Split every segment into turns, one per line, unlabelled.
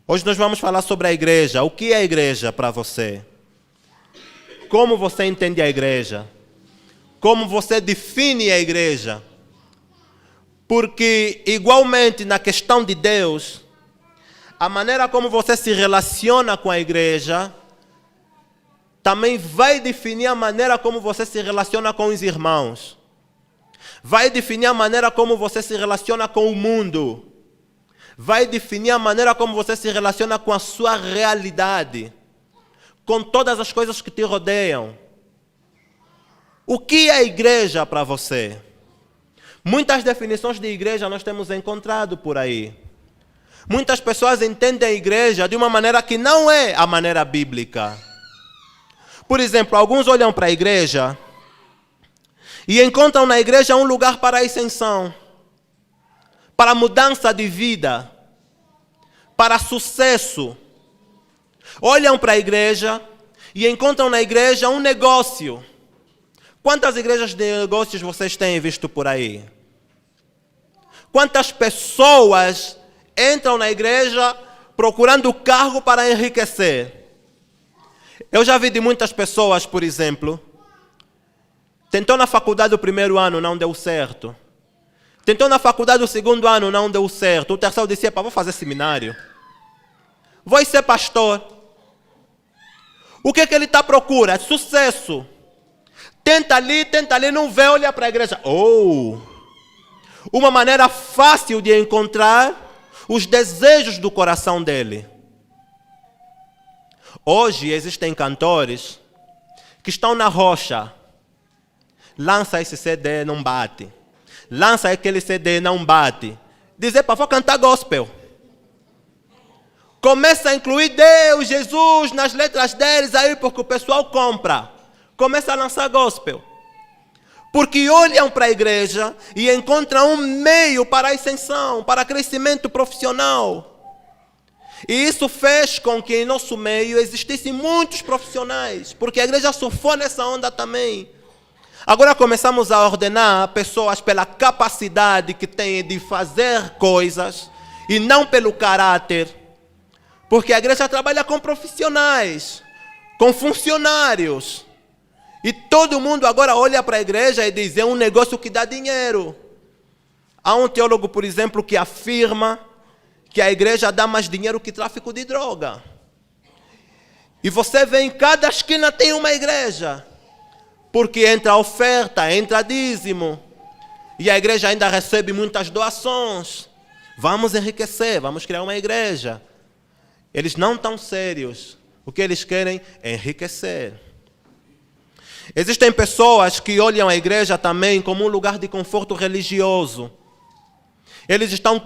Hoje nós vamos falar sobre a igreja. O que é a igreja para você? Como você entende a igreja? Como você define a igreja? Porque, igualmente, na questão de Deus, a maneira como você se relaciona com a igreja também vai definir a maneira como você se relaciona com os irmãos. Vai definir a maneira como você se relaciona com o mundo. Vai definir a maneira como você se relaciona com a sua realidade, com todas as coisas que te rodeiam. O que é a igreja para você? Muitas definições de igreja nós temos encontrado por aí. Muitas pessoas entendem a igreja de uma maneira que não é a maneira bíblica. Por exemplo, alguns olham para a igreja e encontram na igreja um lugar para a ascensão, para mudança de vida, para sucesso. Olham para a igreja e encontram na igreja um negócio. Quantas igrejas de negócios vocês têm visto por aí? Quantas pessoas entram na igreja procurando cargo para enriquecer? Eu já vi de muitas pessoas, por exemplo, tentou na faculdade o primeiro ano, não deu certo. Tentou na faculdade o segundo ano, não deu certo. O terceiro disse, vou fazer seminário. Vou ser pastor. O que ele está à procura? Sucesso. Tenta ali, não vê, olha para a igreja. Uma maneira fácil de encontrar os desejos do coração dele. Hoje existem cantores que estão na rocha. Lança esse CD, não bate. Lança aquele CD, não bate. Dizer, vou cantar gospel. Começa a incluir Deus, Jesus nas letras deles aí, porque o pessoal compra. Começa a lançar gospel. Porque olham para a igreja e encontram um meio para a ascensão, para crescimento profissional. E isso fez com que em nosso meio existissem muitos profissionais, porque a igreja surfou nessa onda também. Agora começamos a ordenar pessoas pela capacidade que têm de fazer coisas e não pelo caráter. Porque a igreja trabalha com profissionais, com funcionários. E todo mundo agora olha para a igreja e diz, é um negócio que dá dinheiro. Há um teólogo, por exemplo, que afirma que a igreja dá mais dinheiro que tráfico de droga. E você vê em cada esquina tem uma igreja. Porque entra oferta, entra dízimo. E a igreja ainda recebe muitas doações. Vamos enriquecer, vamos criar uma igreja. Eles não estão sérios. O que eles querem é enriquecer. Existem pessoas que olham a igreja também como um lugar de conforto religioso. Eles estão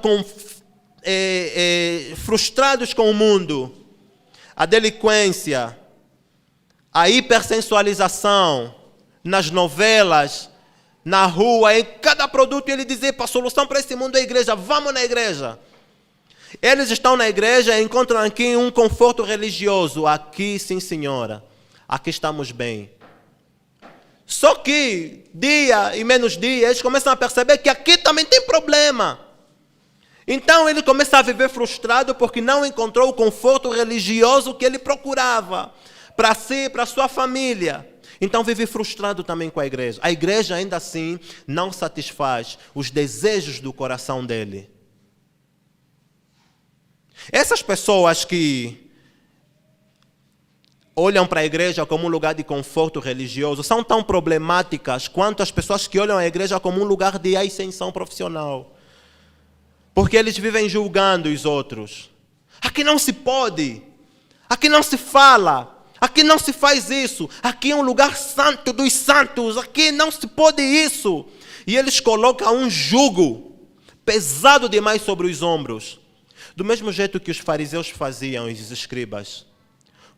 frustrados com o mundo. A delinquência, a hipersensualização, nas novelas, na rua, em cada produto ele dizia, a solução para esse mundo é a igreja, vamos na igreja. Eles estão na igreja e encontram aqui um conforto religioso. Aqui, sim senhora, aqui estamos bem. Só que, dia e menos dia, eles começam a perceber que aqui também tem problema. Então ele começa a viver frustrado porque não encontrou o conforto religioso que ele procurava para si e para sua família. Então vive frustrado também com a igreja. A igreja ainda assim não satisfaz os desejos do coração dele. Essas pessoas que olham para a igreja como um lugar de conforto religioso são tão problemáticas quanto as pessoas que olham a igreja como um lugar de ascensão profissional. Porque eles vivem julgando os outros. Aqui não se pode. Aqui não se fala. Aqui não se faz isso. Aqui é um lugar santo dos santos. Aqui não se pode isso. E eles colocam um jugo pesado demais sobre os ombros. Do mesmo jeito que os fariseus faziam, os escribas.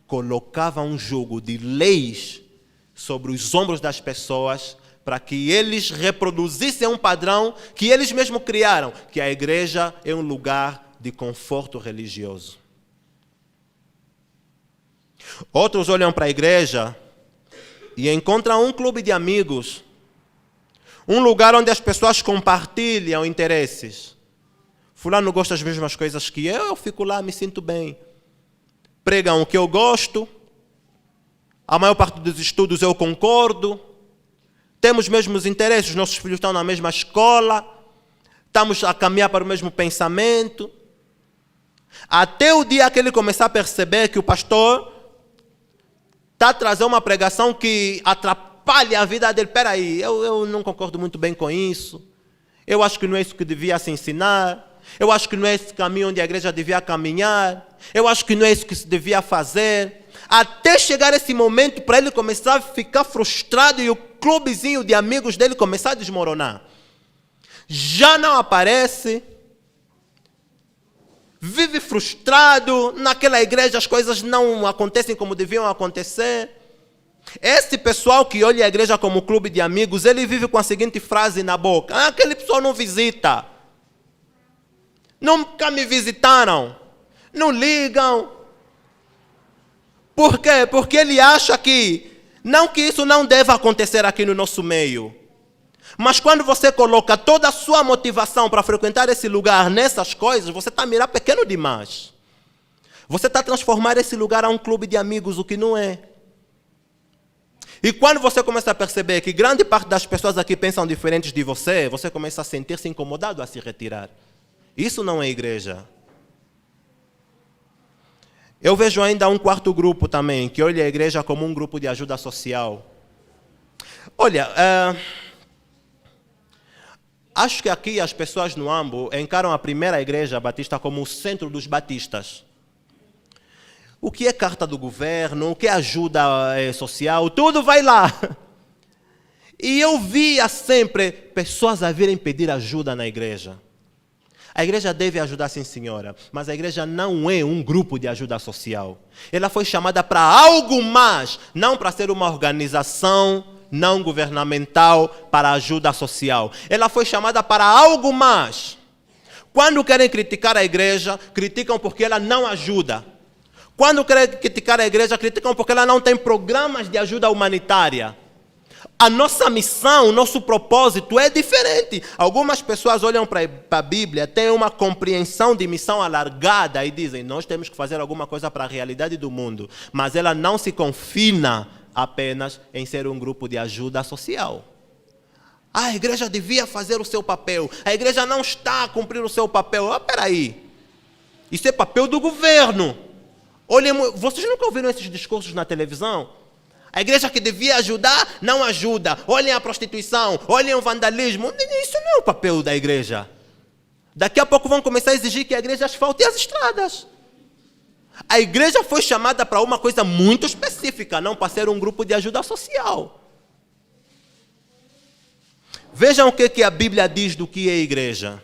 Colocavam um jugo de leis sobre os ombros das pessoas para que eles reproduzissem um padrão que eles mesmos criaram, que a igreja é um lugar de conforto religioso. Outros olham para a igreja e encontram um clube de amigos, um lugar onde as pessoas compartilham interesses, Fulano gosta das mesmas coisas que eu fico lá, me sinto bem. Pregam o que eu gosto. A maior parte dos estudos eu concordo. Temos os mesmos interesses, nossos filhos estão na mesma escola. Estamos a caminhar para o mesmo pensamento. Até o dia que ele começar a perceber que o pastor está a trazer uma pregação que atrapalha a vida dele. Espera aí, eu não concordo muito bem com isso. Eu acho que não é isso que devia se ensinar. Eu acho que não é esse caminho onde a igreja devia caminhar. Eu acho que não é isso que se devia fazer. Até chegar esse momento para ele começar a ficar frustrado e o clubezinho de amigos dele começar a desmoronar. Já não aparece. Vive frustrado. Naquela igreja as coisas não acontecem como deviam acontecer. Esse pessoal que olha a igreja como clube de amigos, ele vive com a seguinte frase na boca: aquele pessoal não visita. Nunca me visitaram. Não ligam. Por quê? Porque ele acha que isso não deve acontecer aqui no nosso meio. Mas quando você coloca toda a sua motivação para frequentar esse lugar nessas coisas, você está a mirar pequeno demais. Você está a transformar esse lugar a um clube de amigos, o que não é. E quando você começa a perceber que grande parte das pessoas aqui pensam diferentes de você, você começa a sentir-se incomodado a se retirar. Isso não é igreja. Eu vejo ainda um quarto grupo também, que olha a igreja como um grupo de ajuda social. Olha, acho que aqui as pessoas no Ambo encaram a primeira igreja batista como o centro dos batistas. O que é carta do governo, o que é ajuda social, tudo vai lá. E eu via sempre pessoas a virem pedir ajuda na igreja. A igreja deve ajudar, sim, senhora, mas a igreja não é um grupo de ajuda social. Ela foi chamada para algo mais, não para ser uma organização não governamental para ajuda social. Ela foi chamada para algo mais. Quando querem criticar a igreja, criticam porque ela não ajuda. Quando querem criticar a igreja, criticam porque ela não tem programas de ajuda humanitária. A nossa missão, o nosso propósito é diferente. Algumas pessoas olham para a Bíblia, têm uma compreensão de missão alargada e dizem: nós temos que fazer alguma coisa para a realidade do mundo. Mas ela não se confina apenas em ser um grupo de ajuda social. A igreja devia fazer o seu papel. A igreja não está a cumprir o seu papel. Espera aí. Isso é papel do governo. Olhem, vocês nunca ouviram esses discursos na televisão? A igreja que devia ajudar, não ajuda. Olhem a prostituição, olhem o vandalismo. Isso não é o papel da igreja. Daqui a pouco vão começar a exigir que a igreja asfalte as estradas. A igreja foi chamada para uma coisa muito específica, não para ser um grupo de ajuda social. Vejam o que a Bíblia diz do que é igreja.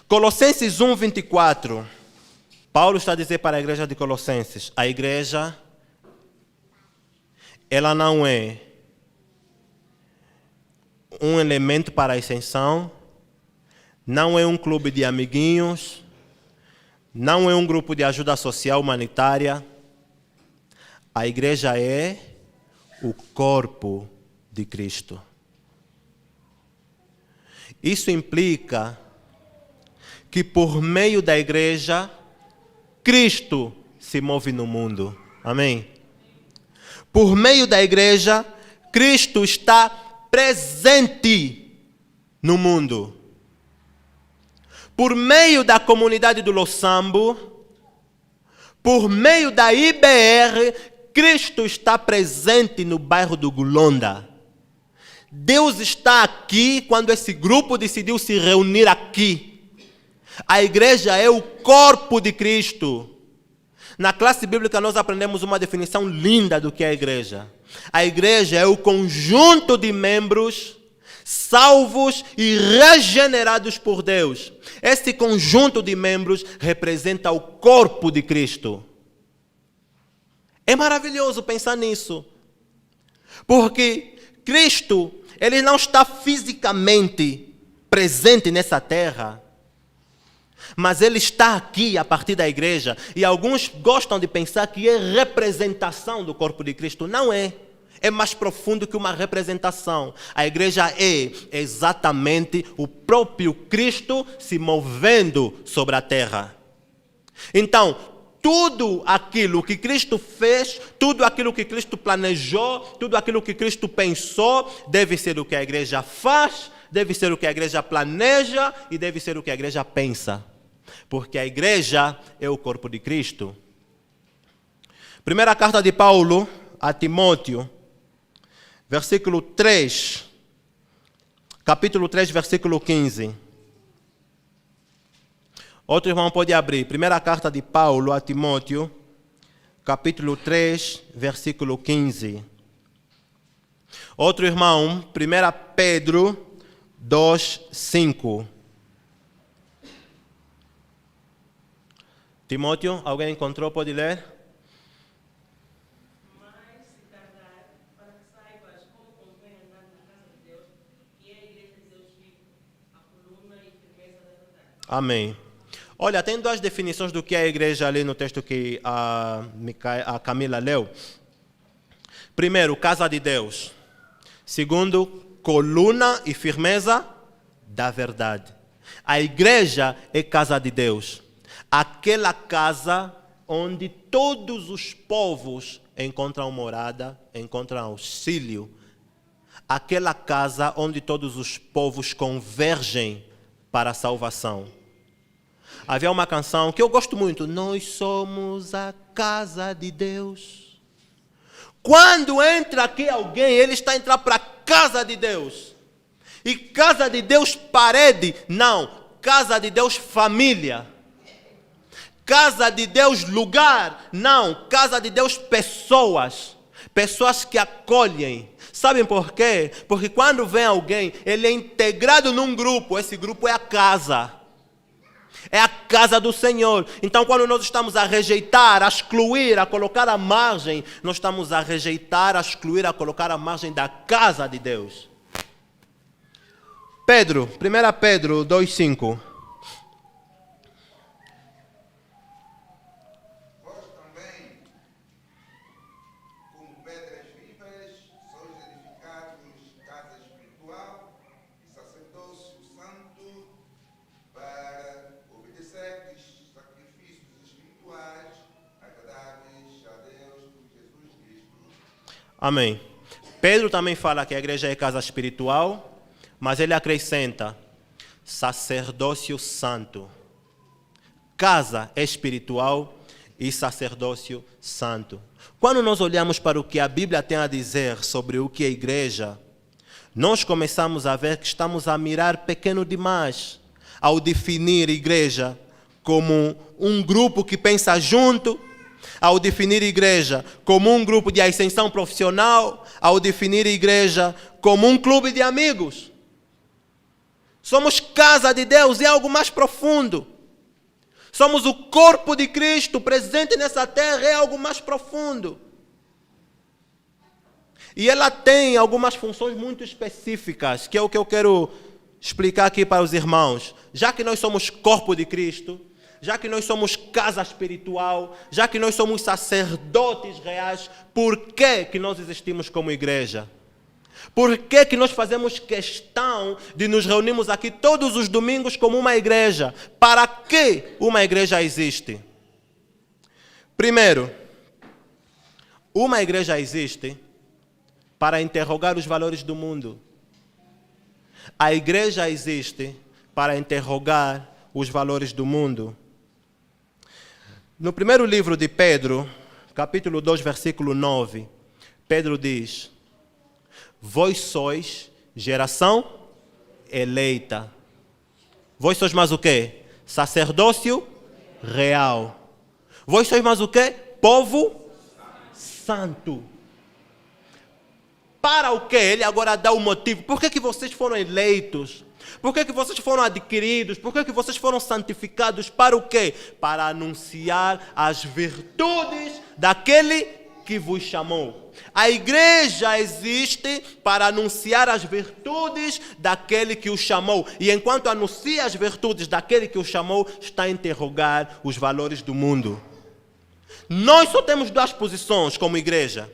Colossenses 1, 24. Paulo está a dizer para a igreja de Colossenses: a igreja, ela não é um elemento para a ascensão, não é um clube de amiguinhos, não é um grupo de ajuda social humanitária. A igreja é o corpo de Cristo. Isso implica que por meio da igreja, Cristo se move no mundo. Amém? Por meio da igreja, Cristo está presente no mundo. Por meio da comunidade do Losambo, por meio da IBR, Cristo está presente no bairro do Gulonda. Deus está aqui quando esse grupo decidiu se reunir aqui. A igreja é o corpo de Cristo. Na classe bíblica nós aprendemos uma definição linda do que é a igreja. A igreja é o conjunto de membros salvos e regenerados por Deus. Esse conjunto de membros representa o corpo de Cristo. É maravilhoso pensar nisso. Porque Cristo, ele não está fisicamente presente nessa terra, mas ele está aqui a partir da igreja. E alguns gostam de pensar que é representação do corpo de Cristo. Não é. é mais profundo que uma representação. A igreja é exatamente o próprio Cristo se movendo sobre a terra. Então, tudo aquilo que Cristo fez, tudo aquilo que Cristo planejou, tudo aquilo que Cristo pensou, deve ser o que a igreja faz, deve ser o que a igreja planeja e deve ser o que a igreja pensa. Porque a igreja é o corpo de Cristo. Primeira carta de Paulo a Timóteo, versículo 3, capítulo 3, versículo 15. Outro irmão pode abrir. Primeira carta de Paulo a Timóteo, capítulo 3, versículo 15. Outro irmão, 1 Pedro 2, 5. Timóteo, alguém encontrou? Pode ler?
Mas se tardar, para que saibas como convém andar na casa de Deus, que é a igreja de Deus vivo, a coluna e firmeza da verdade.
Amém. Olha, tem duas definições do que é a igreja ali no texto que a Camila leu. Primeiro, casa de Deus. Segundo, coluna e firmeza da verdade. A igreja é casa de Deus. Aquela casa onde todos os povos encontram morada, encontram auxílio. Aquela casa onde todos os povos convergem para a salvação. Havia uma canção que eu gosto muito. Nós somos a casa de Deus. Quando entra aqui alguém, ele está a entrar para a casa de Deus. E casa de Deus parede? Não. Casa de Deus família. Casa de Deus lugar? Não. Casa de Deus pessoas. Pessoas que acolhem. Sabem por quê? Porque quando vem alguém, ele é integrado num grupo. Esse grupo é a casa. É a casa do Senhor. Então, quando nós estamos a rejeitar, a excluir, a colocar à margem, nós estamos a rejeitar, a excluir, a colocar à margem da casa de Deus. Pedro, 1 Pedro 2,5.
Vós também, como pedras vivas, sois edificados casa espiritual e sacerdócio santo, para obedecerdes sacrifícios espirituais agradáveis a Deus por Jesus Cristo.
Amém. Pedro também fala que a igreja é casa espiritual, mas ele acrescenta sacerdócio santo. Casa espiritual e sacerdócio santo. Quando nós olhamos para o que a Bíblia tem a dizer sobre o que é igreja, nós começamos a ver que estamos a mirar pequeno demais ao definir igreja como um grupo que pensa junto, ao definir igreja como um grupo de ascensão profissional, ao definir igreja como um clube de amigos. Somos casa de Deus, é algo mais profundo. Somos o corpo de Cristo presente nessa terra, é algo mais profundo. E ela tem algumas funções muito específicas, que é o que eu quero explicar aqui para os irmãos. Já que nós somos corpo de Cristo, já que nós somos casa espiritual, já que nós somos sacerdotes reais, por que nós existimos como igreja? Por que nós fazemos questão de nos reunirmos aqui todos os domingos como uma igreja? Para que uma igreja existe? Primeiro, uma igreja existe para interrogar os valores do mundo. A igreja existe para interrogar os valores do mundo. No primeiro livro de Pedro, capítulo 2, versículo 9, Pedro diz: vós sois geração eleita. Vós sois mais o quê? Sacerdócio real. Vós sois mais o quê? Povo santo. Para o quê? Ele agora dá o motivo. Por que vocês foram eleitos? Por que vocês foram adquiridos? Por que vocês foram santificados? Para o quê? Para anunciar as virtudes daquele que vos chamou. A igreja existe para anunciar as virtudes daquele que o chamou. E enquanto anuncia as virtudes daquele que o chamou, está a interrogar os valores do mundo. Nós só temos duas posições como igreja.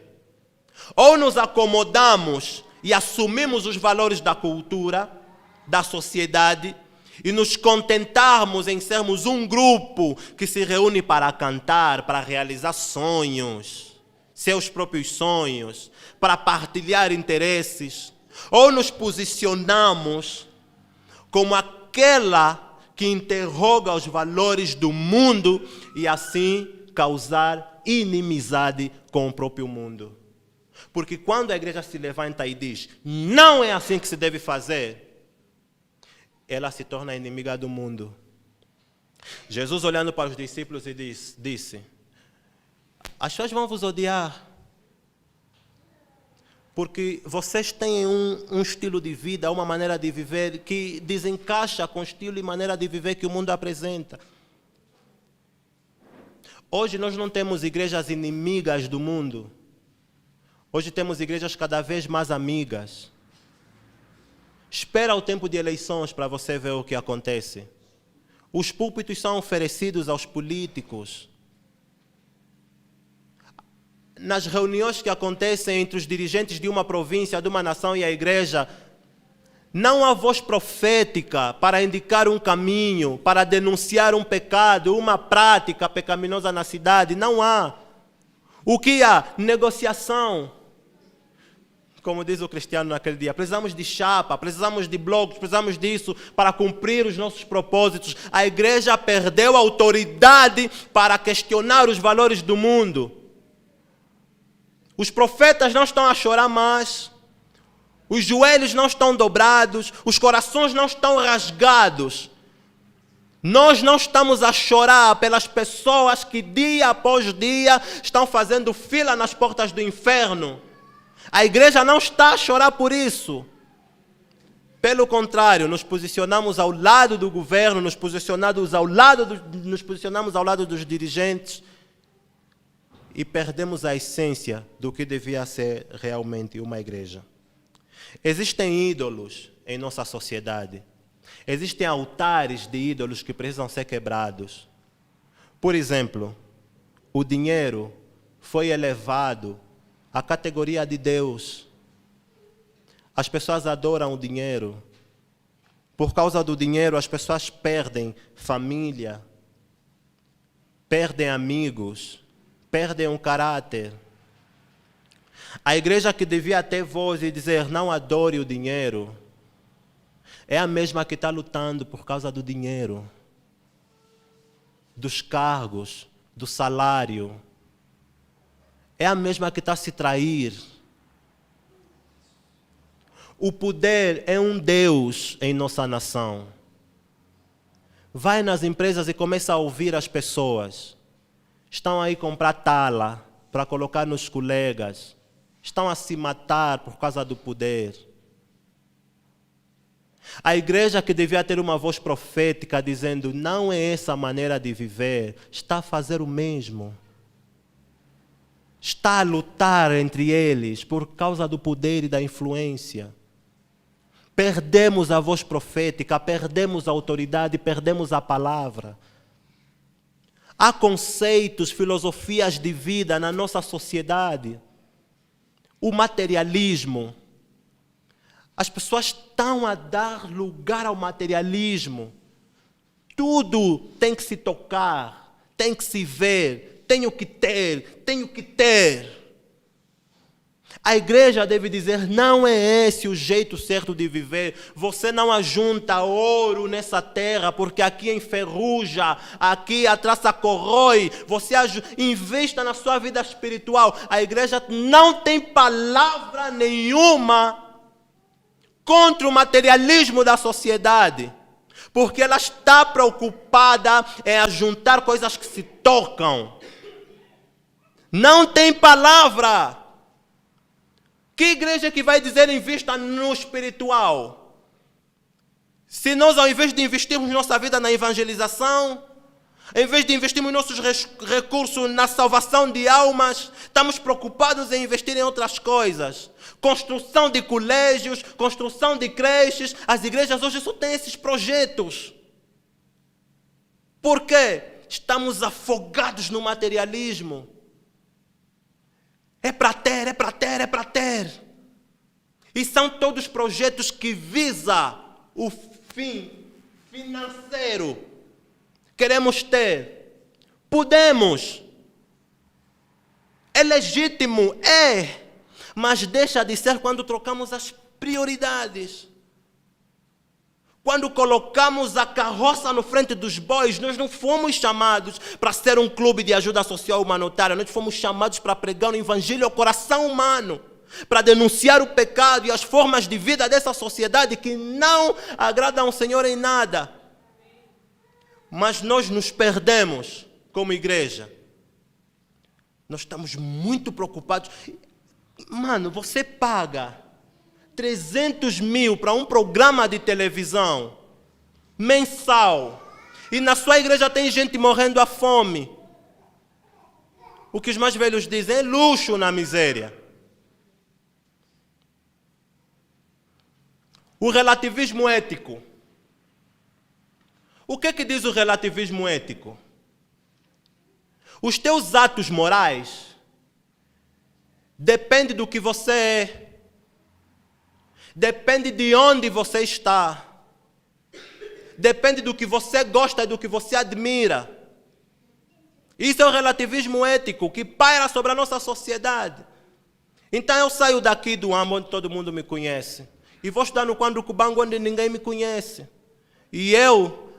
Ou nos acomodamos e assumimos os valores da cultura, da sociedade, e nos contentarmos em sermos um grupo que se reúne para cantar, para realizar sonhos, seus próprios sonhos, para partilhar interesses, ou nos posicionamos como aquela que interroga os valores do mundo e assim causar inimizade com o próprio mundo. Porque quando a igreja se levanta e diz, não é assim que se deve fazer, ela se torna inimiga do mundo. Jesus, olhando para os discípulos, e disse, as pessoas vão vos odiar, porque vocês têm um estilo de vida, uma maneira de viver que desencaixa com o estilo e maneira de viver que o mundo apresenta. Hoje nós não temos igrejas inimigas do mundo. Hoje temos igrejas cada vez mais amigas. Espera o tempo de eleições para você ver o que acontece. Os púlpitos são oferecidos aos políticos. Nas reuniões que acontecem entre os dirigentes de uma província, de uma nação e a igreja, não há voz profética para indicar um caminho, para denunciar um pecado, uma prática pecaminosa na cidade. Não há. O que há? Negociação. Como diz o Cristiano naquele dia, precisamos de chapa, precisamos de blocos, precisamos disso para cumprir os nossos propósitos. A igreja perdeu a autoridade para questionar os valores do mundo. Os profetas não estão a chorar mais, os joelhos não estão dobrados, os corações não estão rasgados. Nós não estamos a chorar pelas pessoas que dia após dia estão fazendo fila nas portas do inferno. A igreja não está a chorar por isso. Pelo contrário, nos posicionamos ao lado do governo, nos posicionamos ao lado dos dirigentes e perdemos a essência do que devia ser realmente uma igreja. Existem ídolos em nossa sociedade. Existem altares de ídolos que precisam ser quebrados. Por exemplo, o dinheiro foi elevado à categoria de Deus. As pessoas adoram o dinheiro. Por causa do dinheiro, as pessoas perdem família, perdem amigos, perdem um caráter. A igreja que devia ter voz e dizer não adore o dinheiro, é a mesma que está lutando por causa do dinheiro, dos cargos, do salário. É a mesma que está a se trair. O poder é um Deus em nossa nação. Vai nas empresas e começa a ouvir as pessoas. Estão aí comprar tala para colocar nos colegas. Estão a se matar por causa do poder. A igreja que devia ter uma voz profética dizendo não é essa a maneira de viver, está a fazer o mesmo. Está a lutar entre eles por causa do poder e da influência. Perdemos a voz profética, perdemos a autoridade, perdemos a palavra. Há conceitos, filosofias de vida na nossa sociedade. O materialismo. As pessoas estão a dar lugar ao materialismo. Tudo tem que se tocar, tem que se ver. Tenho que ter. A igreja deve dizer, não é esse o jeito certo de viver. Você não ajunta ouro nessa terra, porque aqui enferruja, aqui a traça corrói. Você investa na sua vida espiritual. A igreja não tem palavra nenhuma contra o materialismo da sociedade, porque ela está preocupada em ajuntar coisas que se tocam. Não tem palavra. Que igreja que vai dizer invista no espiritual? Se nós, ao invés de investirmos nossa vida na evangelização, em vez de investirmos nossos recursos na salvação de almas, estamos preocupados em investir em outras coisas. Construção de colégios, construção de creches. As igrejas hoje só têm esses projetos. Por quê? Estamos afogados no materialismo. É para ter, é para ter, é para ter. E são todos projetos que visam o fim financeiro. Queremos ter. Podemos. É legítimo, é. Mas deixa de ser quando trocamos as prioridades. Quando colocamos a carroça no frente dos bois, nós não fomos chamados para ser um clube de ajuda social humanitária. Nós fomos chamados para pregar o evangelho ao coração humano, para denunciar o pecado e as formas de vida dessa sociedade que não agradam ao Senhor em nada. Mas nós nos perdemos como igreja. Nós estamos muito preocupados. Mano, você paga 300 mil para um programa de televisão mensal e na sua igreja tem gente morrendo à fome. O que os mais velhos dizem é luxo na miséria. O relativismo ético. O que é que diz o relativismo ético? Os teus atos morais dependem do que você é. Depende de onde você está. Depende do que você gosta e do que você admira. Isso é o relativismo ético que paira sobre a nossa sociedade. Então eu saio daqui do âmbito onde todo mundo me conhece e vou estudar no Quadro Cubango onde ninguém me conhece. E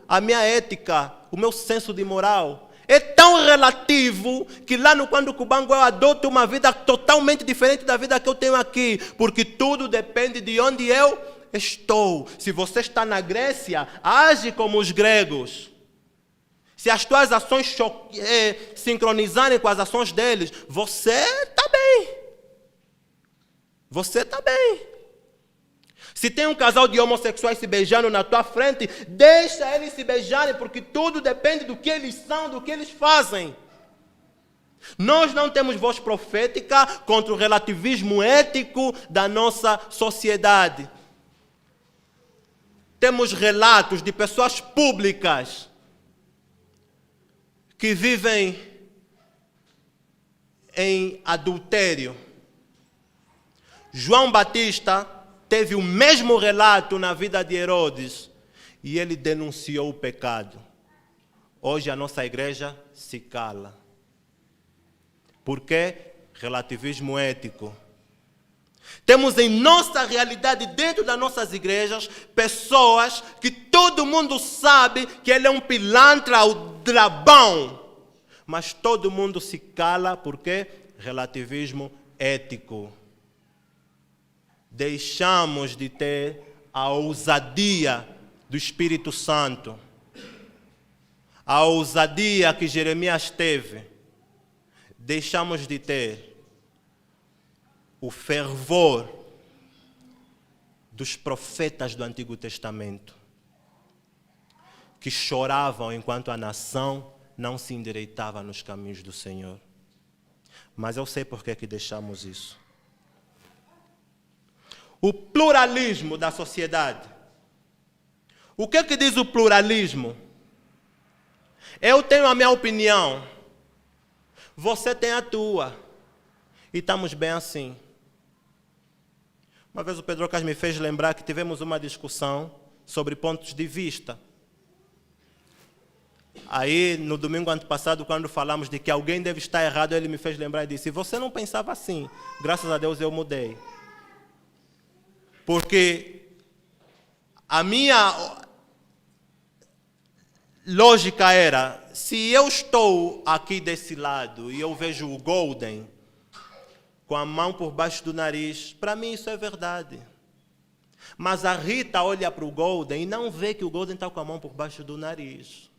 a minha ética, o meu senso de moral é tão relativo que lá no Quadro Cubango eu adoto uma vida totalmente diferente da vida que eu tenho aqui, porque tudo depende de onde eu estou. Se você está na Grécia, age como os gregos. Se as tuas ações sincronizarem com as ações deles, você está bem. Você está bem. Se tem um casal de homossexuais se beijando na tua frente, deixa eles se beijarem, porque tudo depende do que eles são, do que eles fazem. Nós não temos voz profética contra o relativismo ético da nossa sociedade. Temos relatos de pessoas públicas que vivem em adultério. João Batista teve o mesmo relato na vida de Herodes e ele denunciou o pecado. Hoje a nossa igreja se cala. Por quê? Relativismo ético. Temos em nossa realidade, dentro das nossas igrejas, pessoas que todo mundo sabe que ele é um pilantra, o drabão. Mas todo mundo se cala, por quê? Relativismo ético. Deixamos de ter a ousadia do Espírito Santo. A ousadia que Jeremias teve. Deixamos de ter o fervor dos profetas do Antigo Testamento, que choravam enquanto a nação não se endireitava nos caminhos do Senhor. Mas eu sei por que deixamos isso. O pluralismo da sociedade. O que diz o pluralismo? Eu tenho a minha opinião, você tem a tua, e estamos bem assim. Uma vez o Pedro Cas me fez lembrar que tivemos uma discussão sobre pontos de vista. Aí, no domingo antepassado, quando falamos de que alguém deve estar errado, ele me fez lembrar e disse: você não pensava assim, graças a Deus eu mudei. Porque a minha lógica era, se eu estou aqui desse lado e eu vejo o Golden com a mão por baixo do nariz, para mim isso é verdade. Mas a Rita olha para o Golden e não vê que o Golden está com a mão por baixo do nariz.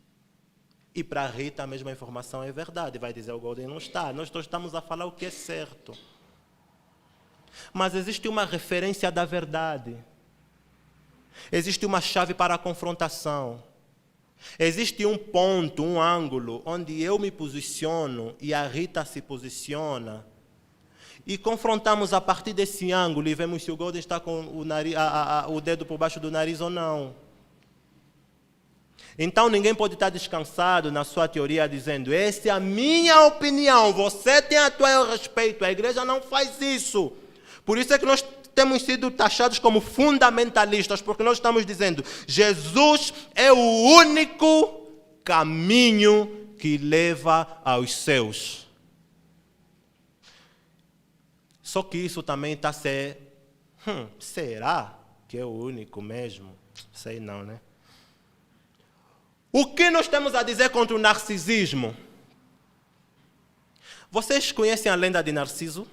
E para a Rita a mesma informação é verdade, vai dizer o Golden não está. Nós estamos a falar o que é certo. Mas existe uma referência da verdade. Existe uma chave para a confrontação. Existe um ponto, um ângulo, onde eu me posiciono e a Rita se posiciona. E confrontamos a partir desse ângulo e vemos se o Golden está com o dedo por baixo do nariz ou não. Então ninguém pode estar descansado na sua teoria dizendo: essa é a minha opinião, você tem a tua respeito. A igreja não faz isso. Por isso é que nós temos sido taxados como fundamentalistas, porque nós estamos dizendo: Jesus é o único caminho que leva aos céus. Só que isso também está a ser, será que é o único mesmo? Sei não, né? O que nós temos a dizer contra o narcisismo? Vocês conhecem a lenda de Narciso?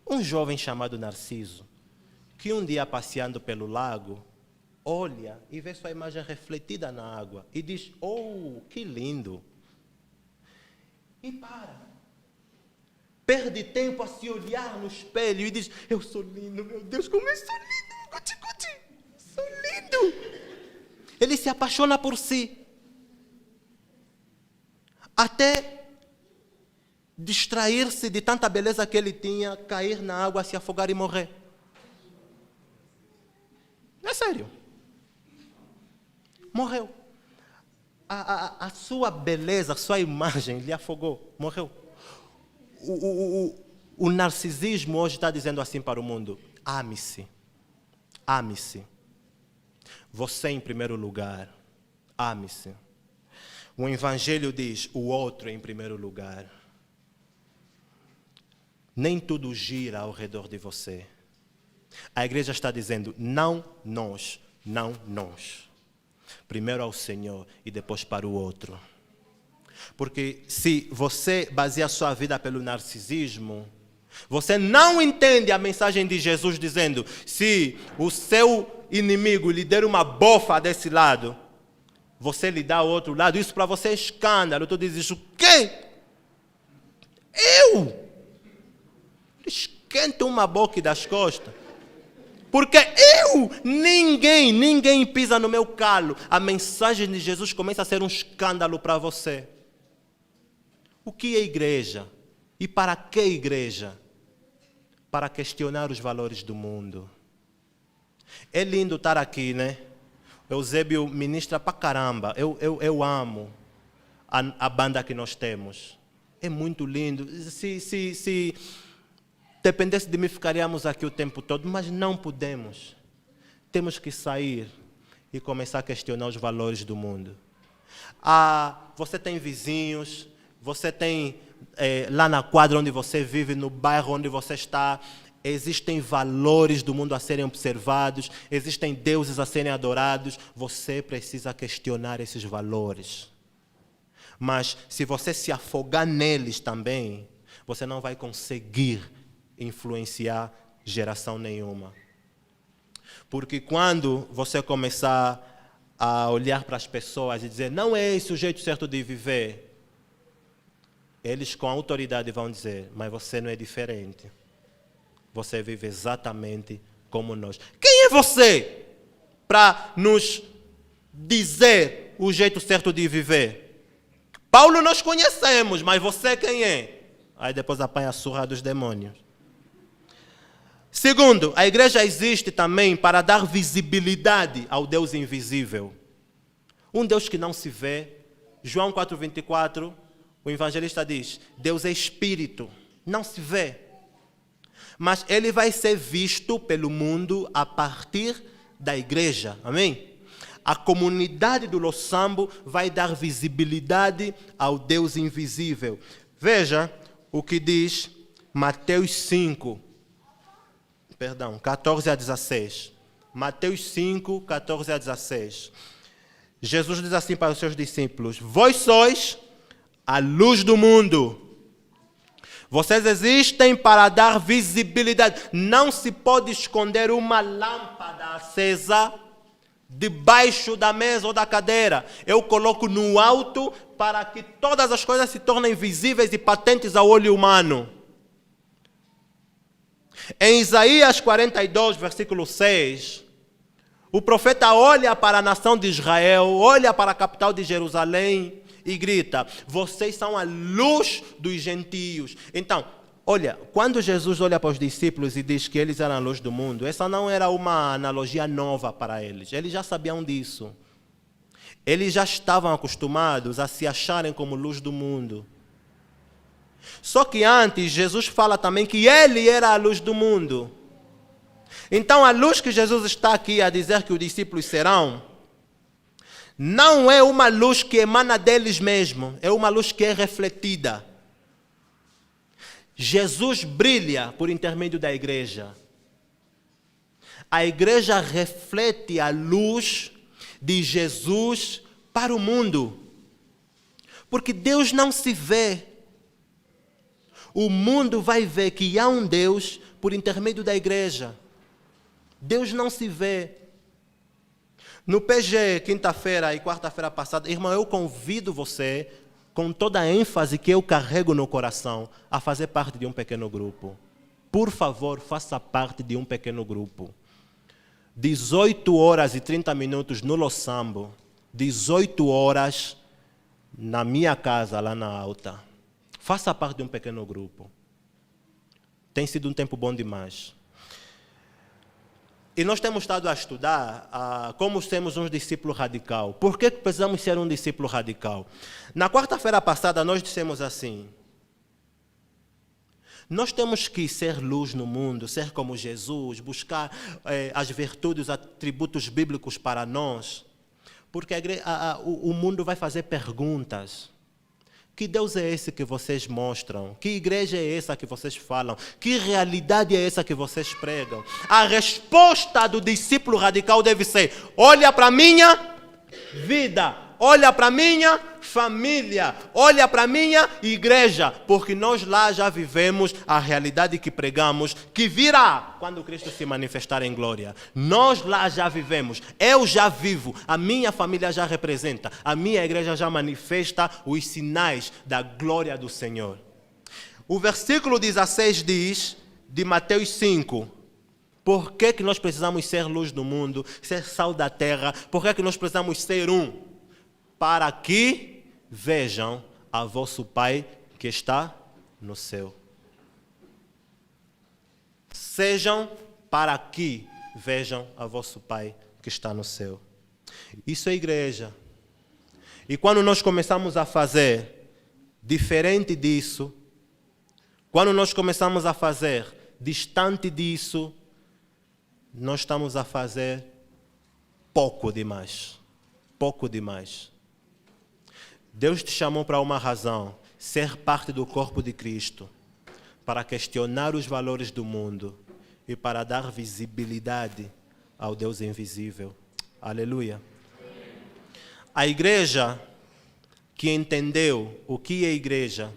Um jovem chamado Narciso, que um dia passeando pelo lago, olha e vê sua imagem refletida na água e diz: oh, que lindo! E perde tempo a se olhar no espelho e diz: eu sou lindo, meu Deus, como eu sou lindo, guti, sou lindo! Ele se apaixona por si, até distrair-se de tanta beleza que ele tinha, cair na água, se afogar e morrer. É sério. Morreu. A sua beleza, a sua imagem lhe afogou, morreu. O narcisismo hoje está dizendo assim para o mundo: ame-se, ame-se. Você em primeiro lugar, ame-se. O Evangelho diz: o outro em primeiro lugar. Nem tudo gira ao redor de você. A igreja está dizendo: não nós, não nós. Primeiro ao Senhor e depois para o outro. Porque se você baseia a sua vida pelo narcisismo, você não entende a mensagem de Jesus dizendo: se o seu inimigo lhe der uma bofa desse lado, você lhe dá o outro lado. Isso para você é escândalo. Tu dizes: o quê? Eu? Esquenta uma boca das costas. Porque ninguém pisa no meu calo. A mensagem de Jesus começa a ser um escândalo para você. O que é igreja? E para que igreja? Para questionar os valores do mundo. É lindo estar aqui, né? Eusébio ministra pra caramba. Eu amo a banda que nós temos. É muito lindo. Se dependesse de mim, ficaríamos aqui o tempo todo, mas não podemos. Temos que sair e começar a questionar os valores do mundo. Você tem vizinhos, você tem lá na quadra onde você vive, no bairro onde você está, existem valores do mundo a serem observados, existem deuses a serem adorados. Você precisa questionar esses valores. Mas se você se afogar neles também, você não vai conseguir influenciar geração nenhuma. Porque quando você começar a olhar para as pessoas e dizer: não é esse o jeito certo de viver, eles com autoridade vão dizer: mas você não é diferente. Você vive exatamente como nós. Quem é você para nos dizer o jeito certo de viver? Paulo nós conhecemos, mas você quem é? Aí depois apanha a surra dos demônios. Segundo, a igreja existe também para dar visibilidade ao Deus invisível. Um Deus que não se vê. João 4,24, o evangelista diz: Deus é espírito, não se vê. Mas ele vai ser visto pelo mundo a partir da igreja. Amém? A comunidade do Losambo vai dar visibilidade ao Deus invisível. Veja o que diz Mateus 5. 14 a 16. Mateus 5, 14 a 16. Jesus diz assim para os seus discípulos: vós sois a luz do mundo. Vocês existem para dar visibilidade. Não se pode esconder uma lâmpada acesa debaixo da mesa ou da cadeira. Eu coloco no alto para que todas as coisas se tornem visíveis e patentes ao olho humano. Em Isaías 42, versículo 6, o profeta olha para a nação de Israel, olha para a capital de Jerusalém e grita: vocês são a luz dos gentios. Então, olha, quando Jesus olha para os discípulos e diz que eles eram a luz do mundo, essa não era uma analogia nova para eles. Eles já sabiam disso. Eles já estavam acostumados a se acharem como luz do mundo. Só que antes, Jesus fala também que Ele era a luz do mundo. Então, a luz que Jesus está aqui a dizer que os discípulos serão, não é uma luz que emana deles mesmos, é uma luz que é refletida. Jesus brilha por intermédio da igreja. A igreja reflete a luz de Jesus para o mundo. Porque Deus não se vê. O mundo vai ver que há um Deus por intermédio da igreja. Deus não se vê. No PG, quinta-feira e quarta-feira passada, irmão, eu convido você, com toda a ênfase que eu carrego no coração, a fazer parte de um pequeno grupo. Por favor, faça parte de um pequeno grupo. 18 horas e 30 minutos no Losambo, 18 horas na minha casa, lá na Alta. Faça parte de um pequeno grupo. Tem sido um tempo bom demais. E nós temos estado a estudar como sermos um discípulo radical. Por que precisamos ser um discípulo radical? Na quarta-feira passada nós dissemos assim: nós temos que ser luz no mundo, ser como Jesus, buscar as virtudes, os atributos bíblicos para nós, porque o mundo vai fazer perguntas. Que Deus é esse que vocês mostram? Que igreja é essa que vocês falam? Que realidade é essa que vocês pregam? A resposta do discípulo radical deve ser: olha para a minha vida, olha para a minha família, olha para a minha igreja, porque nós lá já vivemos a realidade que pregamos, que virá quando Cristo se manifestar em glória. Nós lá já vivemos, eu já vivo, a minha família já representa, a minha igreja já manifesta os sinais da glória do Senhor. O versículo 16 diz, de Mateus 5, por que nós precisamos ser luz do mundo, ser sal da terra, por que nós precisamos ser um? Para que vejam a vosso Pai que está no céu. Sejam para que vejam a vosso Pai que está no céu. Isso é igreja. E quando nós começamos a fazer diferente disso, quando nós começamos a fazer distante disso, nós estamos a fazer pouco demais. Pouco demais. Deus te chamou para uma razão, ser parte do corpo de Cristo, para questionar os valores do mundo e para dar visibilidade ao Deus invisível. Aleluia. A igreja que entendeu o que é igreja,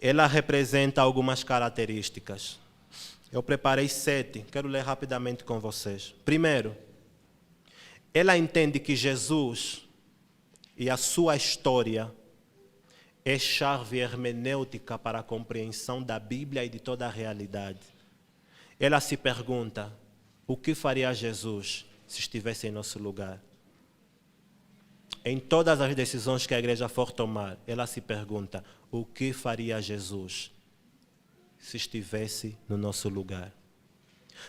ela representa algumas características. Eu preparei 7, quero ler rapidamente com vocês. Primeiro, ela entende que Jesus e a sua história é chave hermenêutica para a compreensão da Bíblia e de toda a realidade. Ela se pergunta: o que faria Jesus se estivesse em nosso lugar? Em todas as decisões que a igreja for tomar, ela se pergunta: o que faria Jesus se estivesse no nosso lugar?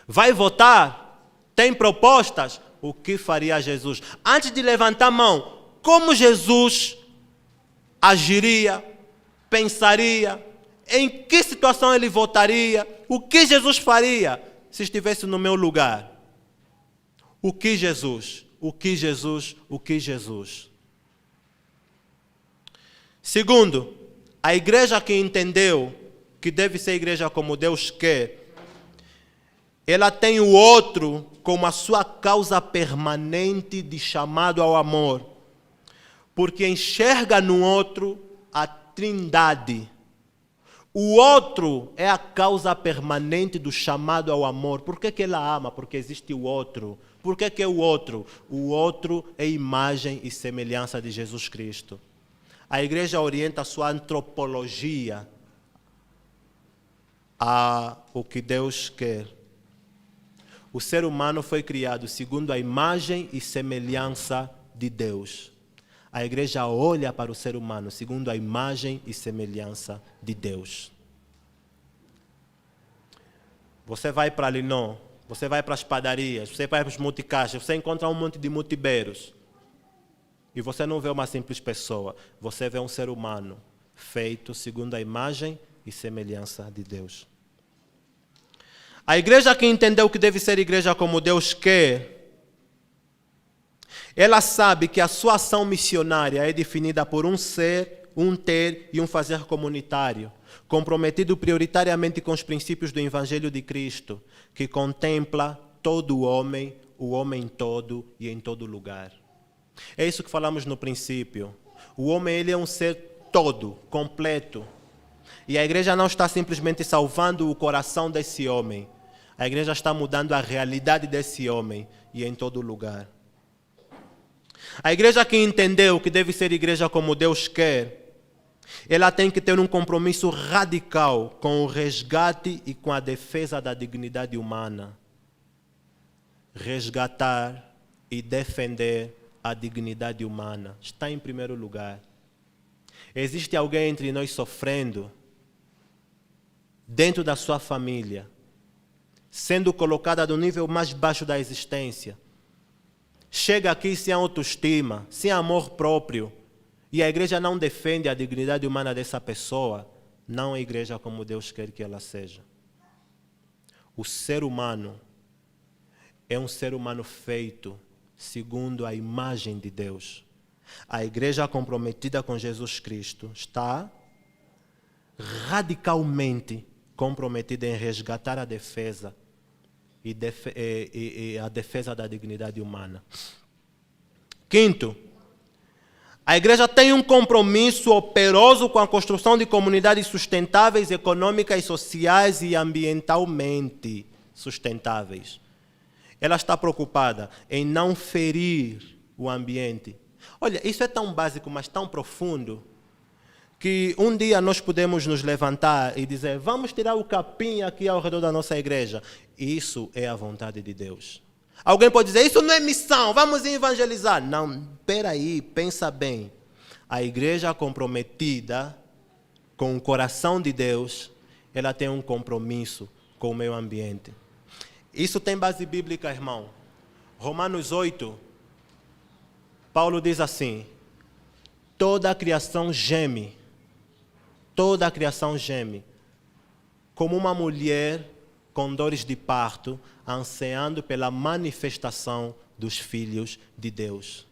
Vai votar? Tem propostas? O que faria Jesus? Antes de levantar a mão, como Jesus agiria, pensaria, em que situação ele votaria, o que Jesus faria se estivesse no meu lugar? O que Jesus? O que Jesus? O que Jesus? Segundo, a igreja que entendeu que deve ser igreja como Deus quer, ela tem o outro como a sua causa permanente de chamado ao amor, porque enxerga no outro a trindade. O outro é a causa permanente do chamado ao amor. Por que ela ama? Porque existe o outro. Por que é o outro? O outro é imagem e semelhança de Jesus Cristo. A igreja orienta a sua antropologia a o que Deus quer. O ser humano foi criado segundo a imagem e semelhança de Deus. A igreja olha para o ser humano segundo a imagem e semelhança de Deus. Você vai para Linon, você vai para as padarias, você vai para os multicaixas, você encontra um monte de multiberos. E você não vê uma simples pessoa, você vê um ser humano feito segundo a imagem e semelhança de Deus. A igreja que entendeu que deve ser igreja como Deus quer, ela sabe que a sua ação missionária é definida por um ser, um ter e um fazer comunitário, comprometido prioritariamente com os princípios do Evangelho de Cristo, que contempla todo o homem todo e em todo lugar. É isso que falamos no princípio. O homem, ele é um ser todo, completo. E a igreja não está simplesmente salvando o coração desse homem. A igreja está mudando a realidade desse homem e em todo lugar. A igreja que entendeu que deve ser igreja como Deus quer, ela tem que ter um compromisso radical com o resgate e com a defesa da dignidade humana. Resgatar e defender a dignidade humana está em primeiro lugar. Existe alguém entre nós sofrendo, dentro da sua família, sendo colocada no nível mais baixo da existência. Chega aqui sem autoestima, sem amor próprio, e a igreja não defende a dignidade humana dessa pessoa, não é igreja como Deus quer que ela seja. O ser humano é um ser humano feito segundo a imagem de Deus. A igreja comprometida com Jesus Cristo está radicalmente comprometida em resgatar a defesa e a defesa da dignidade humana. Quinto, a igreja tem um compromisso operoso com a construção de comunidades sustentáveis, econômicas, sociais e ambientalmente sustentáveis. Ela está preocupada em não ferir o ambiente. Olha, isso é tão básico, mas tão profundo, que um dia nós podemos nos levantar e dizer, vamos tirar o capim aqui ao redor da nossa igreja. Isso é a vontade de Deus. Alguém pode dizer, isso não é missão, vamos evangelizar. Não, espera aí, pensa bem. A igreja comprometida com o coração de Deus, ela tem um compromisso com o meio ambiente. Isso tem base bíblica, irmão. Romanos 8, Paulo diz assim, toda a criação geme, como uma mulher com dores de parto, ansiando pela manifestação dos filhos de Deus.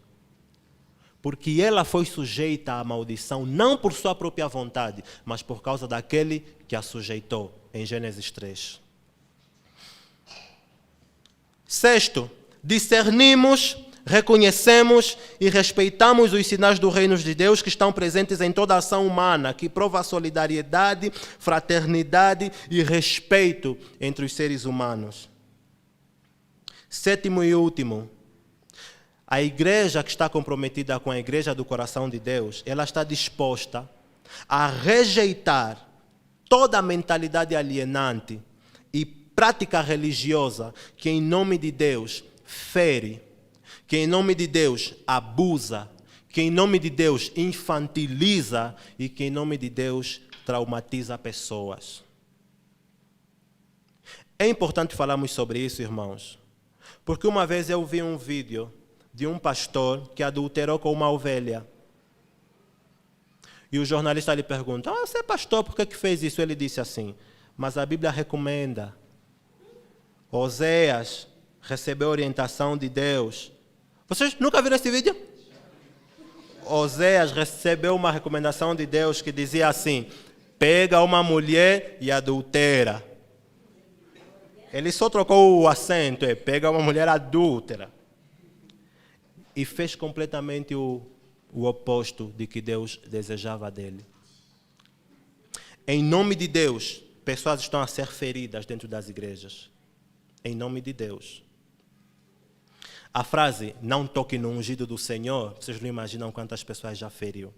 Porque ela foi sujeita à maldição, não por sua própria vontade, mas por causa daquele que a sujeitou, em Gênesis 3. Sexto, discernimos, reconhecemos e respeitamos os sinais do reino de Deus que estão presentes em toda a ação humana, que prova a solidariedade, fraternidade e respeito entre os seres humanos. Sétimo e último, a igreja que está comprometida com a igreja do coração de Deus, ela está disposta a rejeitar toda a mentalidade alienante e prática religiosa que em nome de Deus fere, que em nome de Deus abusa, que em nome de Deus infantiliza e que em nome de Deus traumatiza pessoas. É importante falarmos sobre isso, irmãos, porque uma vez eu vi um vídeo de um pastor que adulterou com uma ovelha. E o jornalista lhe pergunta, você é pastor, por que fez isso? Ele disse assim, mas a Bíblia recomenda. Oséias recebeu orientação de Deus. Vocês nunca viram esse vídeo? Oséias recebeu uma recomendação de Deus que dizia assim, pega uma mulher e adultera. Ele só trocou o acento, pega uma mulher adúltera. E fez completamente o oposto de que Deus desejava dele. Em nome de Deus, pessoas estão a ser feridas dentro das igrejas. Em nome de Deus. A frase, não toque no ungido do Senhor, vocês não imaginam quantas pessoas já feriu.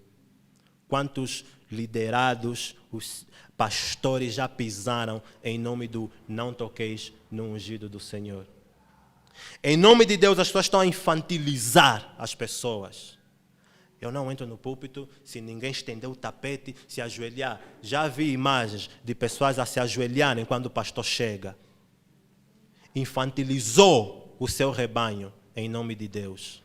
Quantos liderados, os pastores já pisaram em nome do não toqueis no ungido do Senhor. Em nome de Deus, as pessoas estão a infantilizar as pessoas. Eu não entro no púlpito se ninguém estender o tapete, se ajoelhar. Já vi imagens de pessoas a se ajoelharem quando o pastor chega. Infantilizou o seu rebanho em nome de Deus.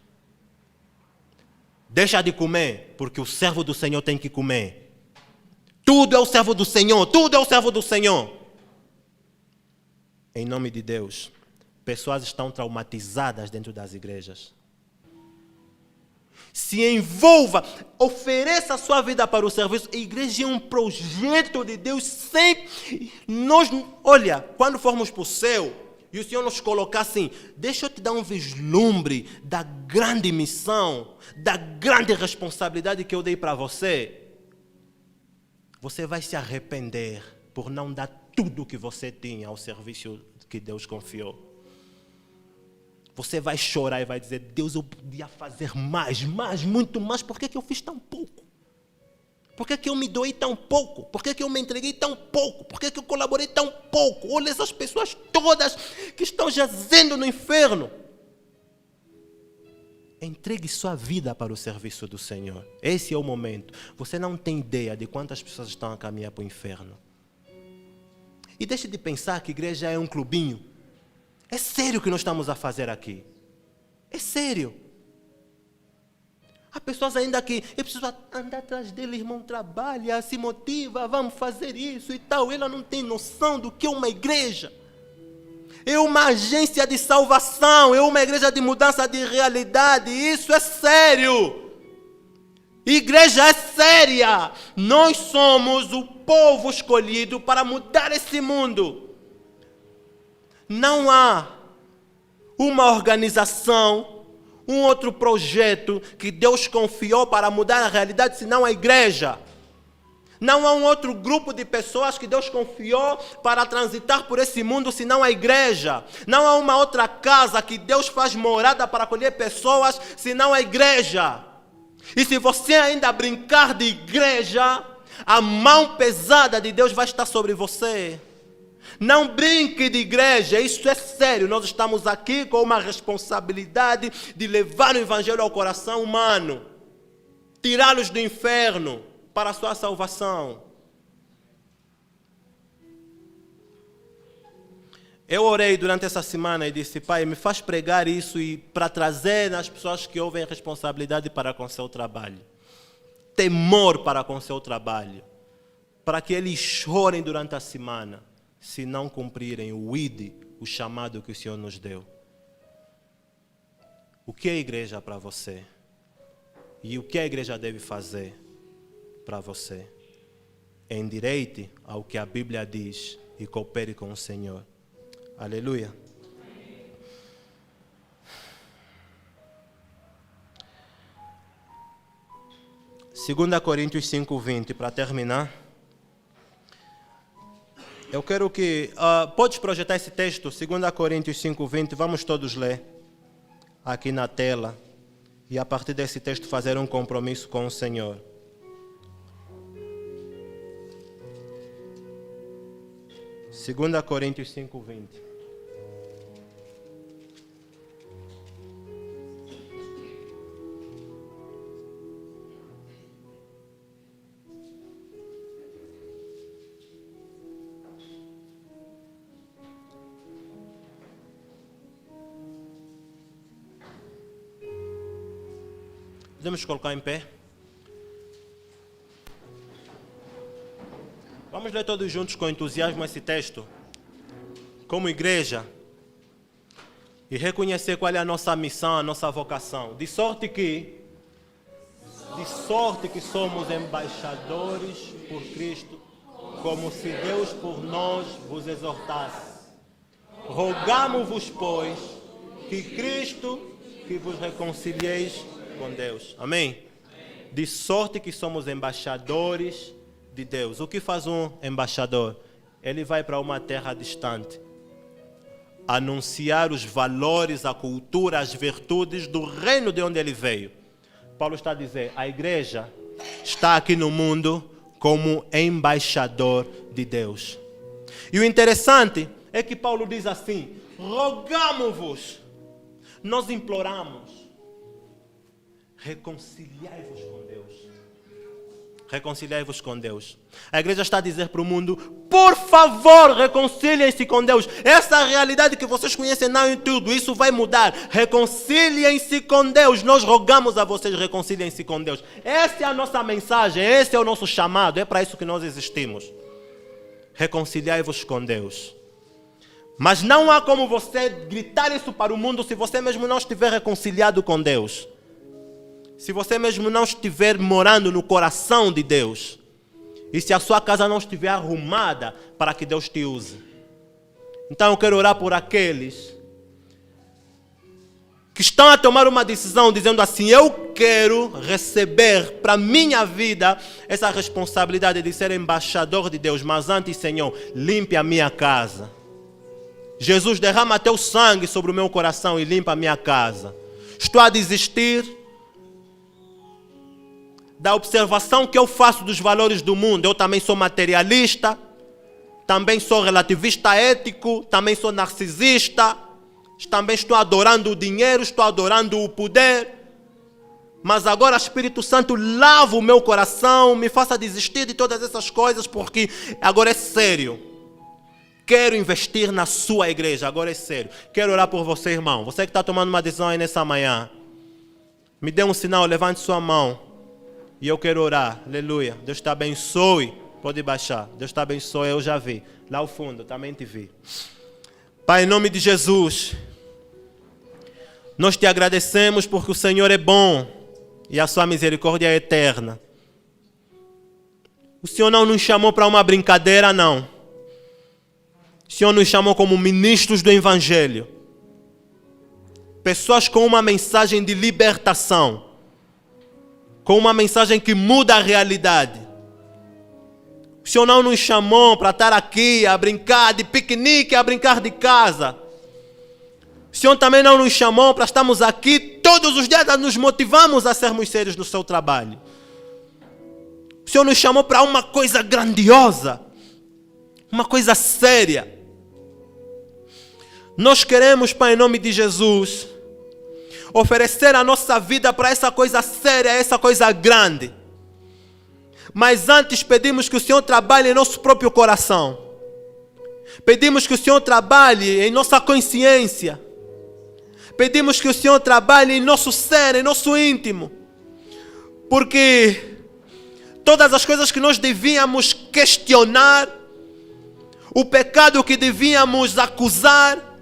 Deixa de comer, porque o servo do Senhor tem que comer. Tudo é o servo do Senhor, tudo é o servo do Senhor. Em nome de Deus, pessoas estão traumatizadas dentro das igrejas. Se envolva, ofereça a sua vida para o serviço. A igreja é um projeto de Deus sempre. Olha, quando formos para o céu, e o Senhor nos colocar assim, deixa eu te dar um vislumbre da grande missão, da grande responsabilidade que eu dei para você. Você vai se arrepender por não dar tudo o que você tinha ao serviço que Deus confiou. Você vai chorar e vai dizer, Deus, eu podia fazer mais, muito mais. Por que eu fiz tão pouco? Por que eu me doei tão pouco? Por que eu me entreguei tão pouco? Por que eu colaborei tão pouco? Olha essas pessoas todas que estão jazendo no inferno. Entregue sua vida para o serviço do Senhor. Esse é o momento. Você não tem ideia de quantas pessoas estão a caminhar para o inferno. E deixe de pensar que a igreja é um clubinho. É sério o que nós estamos a fazer aqui. É sério. Há pessoas ainda que eu preciso andar atrás dele, irmão, trabalha, se motiva, vamos fazer isso e tal. Ela não tem noção do que é uma igreja. É uma agência de salvação, é uma igreja de mudança de realidade. Isso é sério. Igreja é séria. Nós somos o povo escolhido para mudar esse mundo. Não há uma organização, um outro projeto que Deus confiou para mudar a realidade, senão a igreja. Não há um outro grupo de pessoas que Deus confiou para transitar por esse mundo, senão a igreja. Não há uma outra casa que Deus faz morada para acolher pessoas, senão a igreja. E se você ainda brincar de igreja, a mão pesada de Deus vai estar sobre você. Não brinque de igreja, isso é sério. Nós estamos aqui com uma responsabilidade de levar o evangelho ao coração humano, tirá-los do inferno para a sua salvação. Eu orei durante essa semana e disse, Pai, me faz pregar isso e para trazer nas pessoas que ouvem responsabilidade para com o seu trabalho. Temor para com o seu trabalho. Para que eles chorem durante a semana, se não cumprirem o ID, o chamado que o Senhor nos deu. O que é a igreja para você? E o que a igreja deve fazer para você? Endireite ao que a Bíblia diz e coopere com o Senhor. Aleluia. Segunda Coríntios 5:20, para terminar. Eu quero que... podes projetar esse texto, 2 Coríntios 5:20, vamos todos ler aqui na tela. E a partir desse texto fazer um compromisso com o Senhor. Segunda Coríntios 5:20. Podemos colocar em pé? Vamos ler todos juntos com entusiasmo esse texto, como igreja, e reconhecer qual é a nossa missão, a nossa vocação. De sorte que somos embaixadores por Cristo, como se Deus por nós vos exortasse. Rogamo-vos, pois, que Cristo que vos reconcilieis com Deus. Amém? De sorte que somos embaixadores de Deus. O que faz um embaixador? Ele vai para uma terra distante anunciar os valores, a cultura, as virtudes do reino de onde ele veio. Paulo está a dizer, a igreja está aqui no mundo como embaixador de Deus. E o interessante é que Paulo diz assim, rogamo-vos, nós imploramos, reconciliai-vos com Deus. Reconciliai-vos com Deus. A igreja está a dizer para o mundo, por favor, reconciliem-se com Deus. Essa realidade que vocês conhecem não em tudo, isso vai mudar. Reconciliem-se com Deus. Nós rogamos a vocês, reconciliem-se com Deus. Essa é a nossa mensagem, esse é o nosso chamado, é para isso que nós existimos. Reconciliai-vos com Deus. Mas não há como você gritar isso para o mundo se você mesmo não estiver reconciliado com Deus. Se você mesmo não estiver morando no coração de Deus. E se a sua casa não estiver arrumada para que Deus te use. Então eu quero orar por aqueles que estão a tomar uma decisão dizendo assim, eu quero receber para a minha vida essa responsabilidade de ser embaixador de Deus. Mas antes, Senhor, limpe a minha casa. Jesus, derrama teu sangue sobre o meu coração e limpa a minha casa. Estou a desistir da observação que eu faço dos valores do mundo. Eu também sou materialista, também sou relativista ético, também sou narcisista, também estou adorando o dinheiro, estou adorando o poder. Mas agora, Espírito Santo, lava o meu coração, me faça desistir de todas essas coisas, porque agora é sério. Quero investir na sua igreja, agora é sério. Quero orar por você, irmão. Você que está tomando uma decisão aí nessa manhã. Me dê um sinal, levante sua mão. E eu quero orar. Aleluia. Deus te abençoe. Pode baixar. Deus te abençoe, eu já vi. Lá ao fundo, também te vi. Pai, em nome de Jesus, nós te agradecemos porque o Senhor é bom e a sua misericórdia é eterna. O Senhor não nos chamou para uma brincadeira, não. O Senhor nos chamou como ministros do Evangelho. Pessoas com uma mensagem de libertação. Com uma mensagem que muda a realidade. O Senhor não nos chamou para estar aqui a brincar de piquenique, a brincar de casa. O Senhor também não nos chamou para estarmos aqui todos os dias a nos motivarmos a sermos sérios no seu trabalho. O Senhor nos chamou para uma coisa grandiosa. Uma coisa séria. Nós queremos, Pai, em nome de Jesus, oferecer a nossa vida para essa coisa séria, essa coisa grande. Mas antes pedimos que o Senhor trabalhe em nosso próprio coração. Pedimos que o Senhor trabalhe em nossa consciência. Pedimos que o Senhor trabalhe em nosso ser, em nosso íntimo. Porque todas as coisas que nós devíamos questionar, o pecado que devíamos acusar,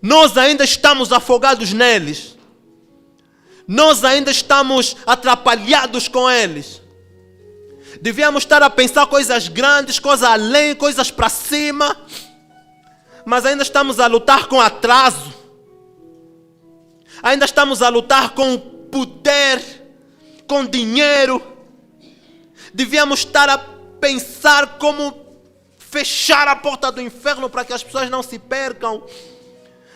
nós ainda estamos afogados neles. Nós ainda estamos atrapalhados com eles. Devíamos estar a pensar coisas grandes, coisas além, coisas para cima. Mas ainda estamos a lutar com atraso. Ainda estamos a lutar com poder, com dinheiro. Devíamos estar a pensar como fechar a porta do inferno para que as pessoas não se percam.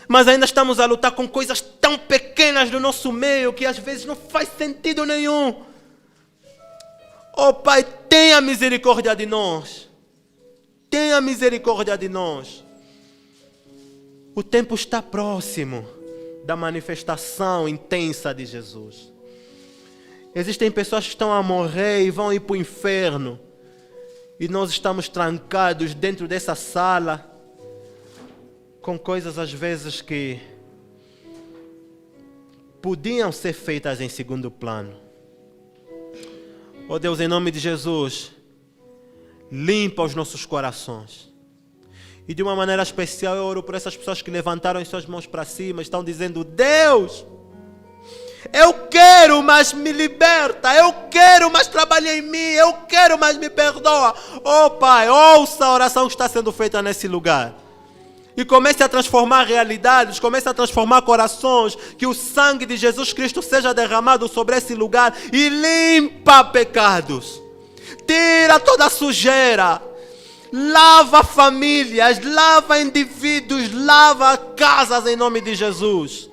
Mas ainda estamos a lutar com coisas tão pequenas do nosso meio que às vezes não faz sentido nenhum. Oh Pai, tenha misericórdia de nós. Tenha misericórdia de nós. O tempo está próximo da manifestação intensa de Jesus. Existem pessoas que estão a morrer e vão ir para o inferno. E nós estamos trancados dentro dessa sala com coisas às vezes que podiam ser feitas em segundo plano. Oh Deus, em nome de Jesus, limpa os nossos corações. E de uma maneira especial eu oro por essas pessoas que levantaram as suas mãos para cima, estão dizendo, Deus, eu quero, mas me liberta. Eu quero, mas trabalha em mim. Eu quero, mas me perdoa. Oh Pai, ouça a oração que está sendo feita nesse lugar. E comece a transformar realidades, comece a transformar corações. Que o sangue de Jesus Cristo seja derramado sobre esse lugar e limpa pecados. Tira toda a sujeira. Lava famílias, lava indivíduos, lava casas em nome de Jesus.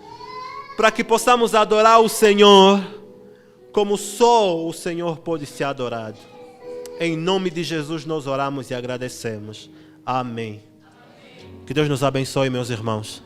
Para que possamos adorar o Senhor como só o Senhor pode ser adorado. Em nome de Jesus nós oramos e agradecemos. Amém. Que Deus nos abençoe, meus irmãos.